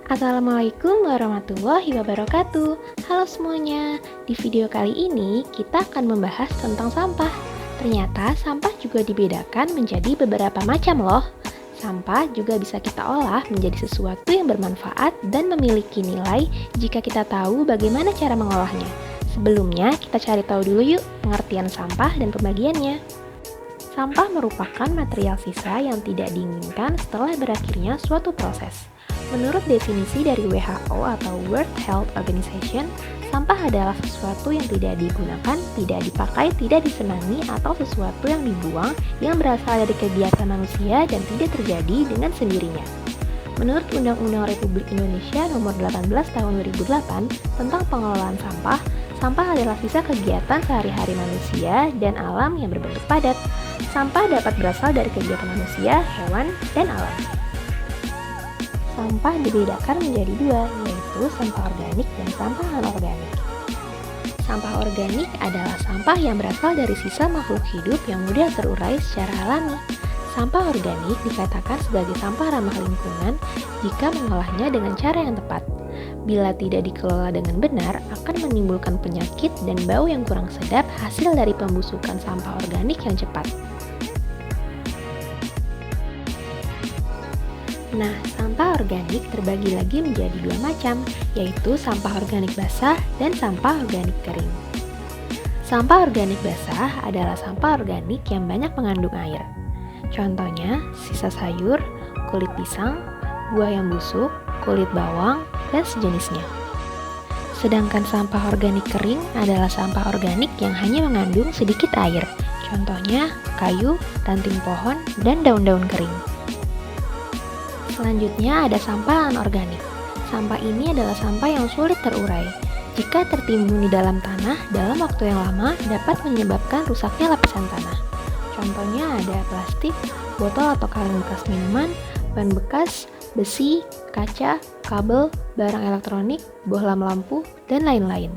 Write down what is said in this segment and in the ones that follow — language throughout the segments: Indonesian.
Assalamualaikum warahmatullahi wabarakatuh. Halo semuanya, di video kali ini kita akan membahas tentang sampah. Ternyata sampah juga dibedakan menjadi beberapa macam loh. Sampah juga bisa kita olah menjadi sesuatu yang bermanfaat dan memiliki nilai jika kita tahu bagaimana cara mengolahnya. Sebelumnya kita cari tahu dulu yuk pengertian sampah dan pembagiannya. Sampah merupakan material sisa yang tidak diinginkan setelah berakhirnya suatu proses. Menurut definisi dari WHO atau World Health Organization, sampah adalah sesuatu yang tidak digunakan, tidak dipakai, tidak disenangi, atau sesuatu yang dibuang yang berasal dari kegiatan manusia dan tidak terjadi dengan sendirinya. Menurut Undang-Undang Republik Indonesia Nomor 18 Tahun 2008 tentang pengelolaan sampah, sampah adalah sisa kegiatan sehari-hari manusia dan alam yang berbentuk padat. Sampah dapat berasal dari kegiatan manusia, hewan, dan alam. Sampah dibedakan menjadi dua, yaitu sampah organik dan sampah anorganik. Sampah organik adalah sampah yang berasal dari sisa makhluk hidup yang mudah terurai secara alami. Sampah organik dikatakan sebagai sampah ramah lingkungan jika mengolahnya dengan cara yang tepat. Bila tidak dikelola dengan benar, akan menimbulkan penyakit dan bau yang kurang sedap hasil dari pembusukan sampah organik yang cepat. Nah, sampah organik terbagi lagi menjadi dua macam, yaitu sampah organik basah dan sampah organik kering. Sampah organik basah adalah sampah organik yang banyak mengandung air. Contohnya, sisa sayur, kulit pisang, buah yang busuk, kulit bawang, dan sejenisnya. Sedangkan sampah organik kering adalah sampah organik yang hanya mengandung sedikit air. Contohnya, kayu, ranting pohon, dan daun-daun kering. Selanjutnya ada sampah anorganik. Sampah ini adalah sampah yang sulit terurai. Jika tertimbun di dalam tanah dalam waktu yang lama dapat menyebabkan rusaknya lapisan tanah. Contohnya ada plastik, botol atau kaleng bekas minuman, ban bekas, besi, kaca, kabel, barang elektronik, bohlam lampu, dan lain-lain.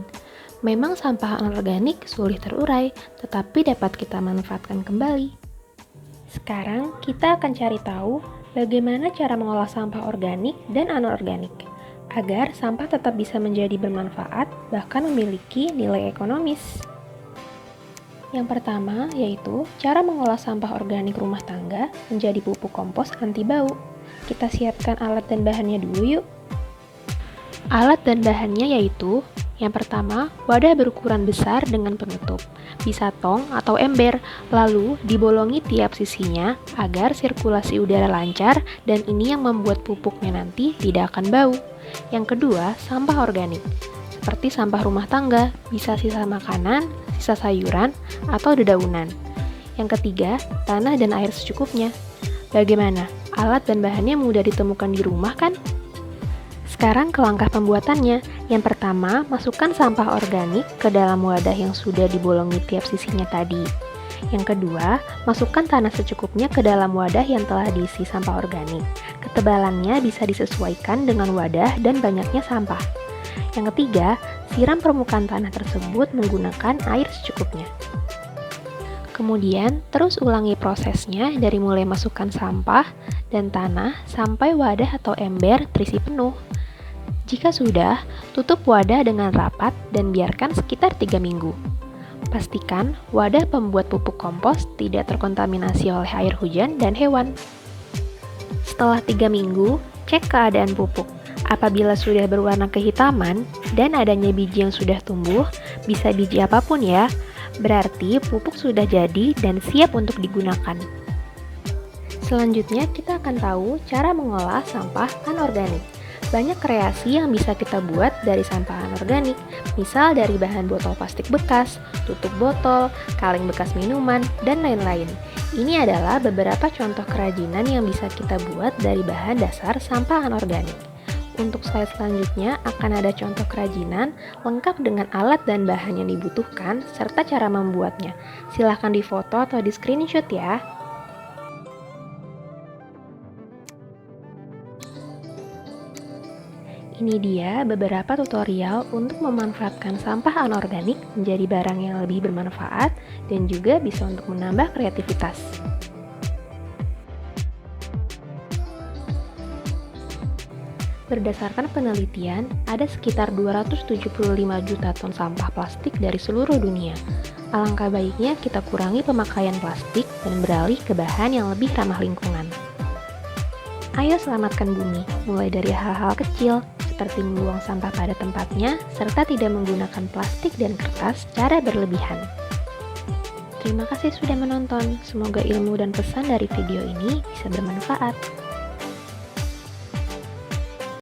Memang sampah anorganik sulit terurai, tetapi dapat kita manfaatkan kembali. Sekarang kita akan cari tahu bagaimana cara mengolah sampah organik dan anorganik, agar sampah tetap bisa menjadi bermanfaat, bahkan memiliki nilai ekonomis. Yang pertama yaitu cara mengolah sampah organik rumah tangga menjadi pupuk kompos anti bau. Kita siapkan alat dan bahannya dulu yuk. Alat dan bahannya yaitu yang pertama, wadah berukuran besar dengan penutup, bisa tong atau ember, lalu dibolongi tiap sisinya agar sirkulasi udara lancar dan ini yang membuat pupuknya nanti tidak akan bau. Yang kedua, sampah organik, seperti sampah rumah tangga, bisa sisa makanan, sisa sayuran, atau dedaunan. Yang ketiga, tanah dan air secukupnya. Bagaimana? Alat dan bahannya mudah ditemukan di rumah kan? Sekarang ke langkah pembuatannya. Yang pertama, masukkan sampah organik ke dalam wadah yang sudah dibolongi tiap sisinya tadi. Yang kedua, masukkan tanah secukupnya ke dalam wadah yang telah diisi sampah organik. Ketebalannya bisa disesuaikan dengan wadah dan banyaknya sampah. Yang ketiga, siram permukaan tanah tersebut menggunakan air secukupnya. Kemudian, terus ulangi prosesnya dari mulai masukkan sampah dan tanah sampai wadah atau ember terisi penuh. Jika sudah, tutup wadah dengan rapat dan biarkan sekitar 3 minggu. Pastikan wadah pembuat pupuk kompos tidak terkontaminasi oleh air hujan dan hewan. Setelah 3 minggu, cek keadaan pupuk. Apabila sudah berwarna kehitaman dan adanya biji yang sudah tumbuh, bisa biji apapun ya, berarti pupuk sudah jadi dan siap untuk digunakan. Selanjutnya kita akan tahu cara mengolah sampah anorganik. Banyak kreasi yang bisa kita buat dari sampah anorganik, misal dari bahan botol plastik bekas, tutup botol, kaleng bekas minuman, dan lain-lain. Ini adalah beberapa contoh kerajinan yang bisa kita buat dari bahan dasar sampah anorganik. Untuk slide selanjutnya akan ada contoh kerajinan lengkap dengan alat dan bahan yang dibutuhkan serta cara membuatnya. Silahkan difoto atau di screenshot ya. Ini dia beberapa tutorial untuk memanfaatkan sampah anorganik menjadi barang yang lebih bermanfaat dan juga bisa untuk menambah kreativitas. Berdasarkan penelitian, ada sekitar 275 juta ton sampah plastik dari seluruh dunia. Alangkah baiknya kita kurangi pemakaian plastik dan beralih ke bahan yang lebih ramah lingkungan. Ayo selamatkan bumi, mulai dari hal-hal kecil, seperti membuang sampah pada tempatnya, serta tidak menggunakan plastik dan kertas secara berlebihan. Terima kasih sudah menonton, semoga ilmu dan pesan dari video ini bisa bermanfaat.